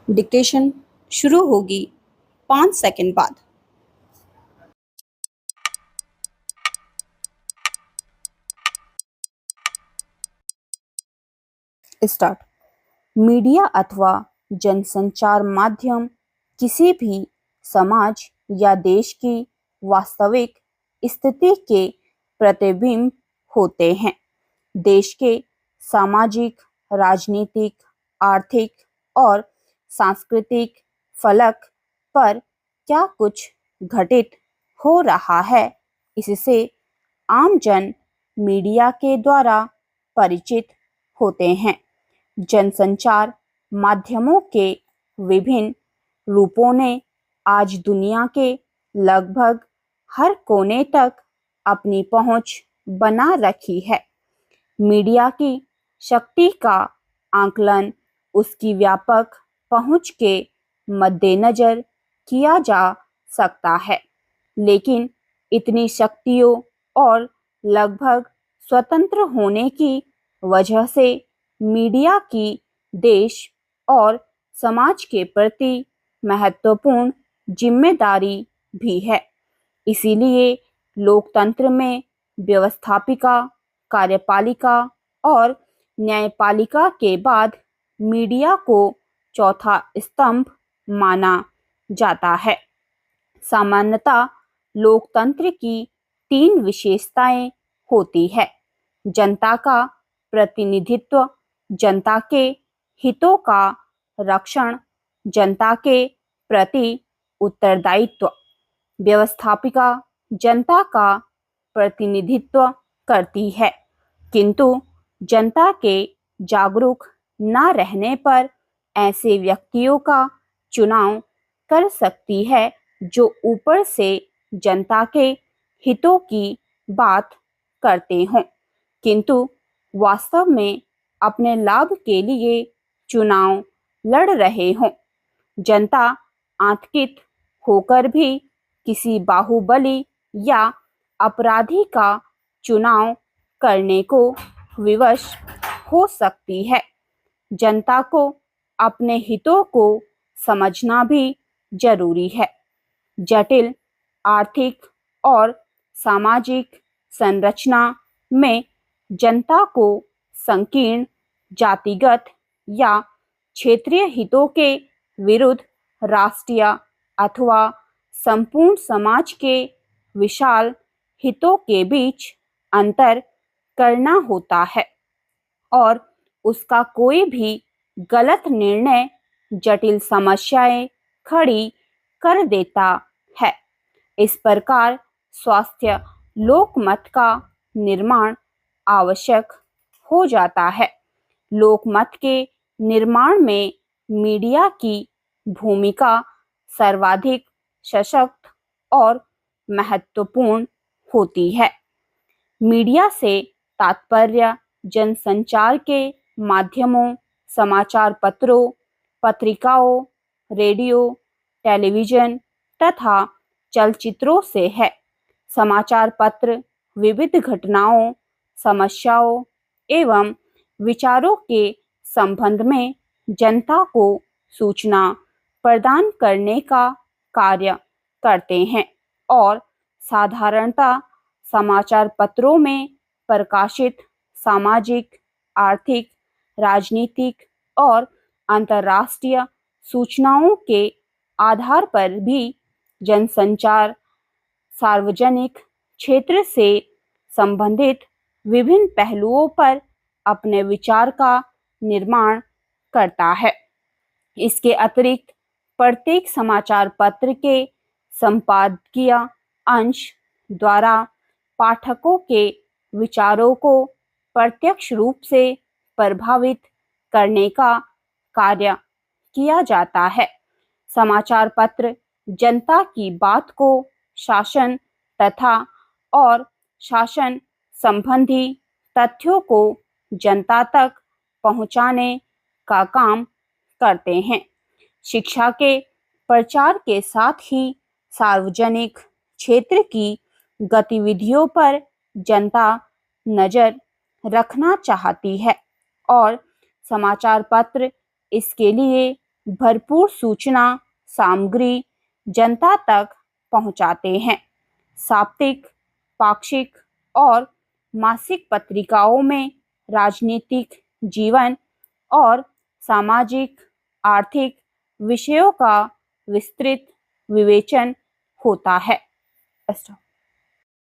Dictation शुरू होगी 5 second बाद। स्टार्ट। मीडिया अथवा जनसंचार माध्यम किसी भी समाज या देश की वास्तविक स्थिति के प्रतिबिंब होते हैं। देश के सामाजिक, राजनीतिक, आर्थिक और सांस्कृतिक फलक पर क्या कुछ घटित हो रहा है, इससे आमजन मीडिया के द्वारा परिचित होते हैं। जनसंचार माध्यमों के विभिन्न रूपों ने आज दुनिया के लगभग हर कोने तक अपनी पहुंच बना रखी है। मीडिया की शक्ति का आकलन उसकी व्यापक पहुंच के मद्देनजर किया जा सकता है, लेकिन इतनी शक्तियों और लगभग स्वतंत्र होने की वजह से मीडिया की देश और समाज के प्रति महत्वपूर्ण जिम्मेदारी भी है। इसीलिए लोकतंत्र में व्यवस्थापिका, कार्यपालिका और न्यायपालिका के बाद मीडिया को चौथा स्तंभ माना जाता है। सामान्यतः लोकतंत्र की 3 विशेषताएं होती है: जनता का प्रतिनिधित्व, जनता के हितों का रक्षण, जनता के प्रति उत्तरदायित्व। व्यवस्थापिका जनता का प्रतिनिधित्व करती है, किंतु जनता के जागरूक न रहने पर ऐसे व्यक्तियों का चुनाव कर सकती है जो ऊपर से जनता के हितों की बात करते हों, किंतु वास्तव में अपने लाभ के लिए चुनाव लड़ रहे हों। जनता आतंकित होकर भी किसी बाहुबली या अपराधी का चुनाव करने को विवश हो सकती है। जनता को अपने हितों को समझना भी जरूरी है। जटिल आर्थिक और सामाजिक संरचना में जनता को संकीर्ण जातिगत या क्षेत्रीय हितों के विरुद्ध राष्ट्रीय अथवा संपूर्ण समाज के विशाल हितों के बीच अंतर करना होता है और उसका कोई भी गलत निर्णय जटिल समस्याएं खड़ी कर देता है। इस प्रकार स्वास्थ्य लोकमत का निर्माण आवश्यक हो जाता है। लोकमत के निर्माण में मीडिया की भूमिका सर्वाधिक सशक्त और महत्वपूर्ण होती है। मीडिया से तात्पर्य जनसंचार के माध्यमों, समाचार पत्रों, पत्रिकाओं, रेडियो, टेलीविजन तथा चलचित्रों से है। समाचार पत्र विविध घटनाओं, समस्याओं एवं विचारों के संबंध में जनता को सूचना प्रदान करने का कार्य करते हैं और साधारणतः समाचार पत्रों में प्रकाशित सामाजिक, आर्थिक, राजनीतिक और अंतर्राष्ट्रीय सूचनाओं के आधार पर भी जनसंचार सार्वजनिक क्षेत्र से संबंधित विभिन्न पहलुओं पर अपने विचार का निर्माण करता है। इसके अतिरिक्त प्रत्येक समाचार पत्र के संपादकीय अंश द्वारा पाठकों के विचारों को प्रत्यक्ष रूप से प्रभावित करने का कार्य किया जाता है। समाचार पत्र जनता की बात को शासन तथा और शासन संबंधी तथ्यों को जनता तक पहुंचाने का काम करते हैं। शिक्षा के प्रचार के साथ ही सार्वजनिक क्षेत्र की गतिविधियों पर जनता नज़र रखना चाहती है और समाचार पत्र इसके लिए भरपूर सूचना सामग्री जनता तक पहुंचाते हैं। साप्ताहिक, पाक्षिक और मासिक पत्रिकाओं में राजनीतिक जीवन और सामाजिक आर्थिक विषयों का विस्तृत विवेचन होता है।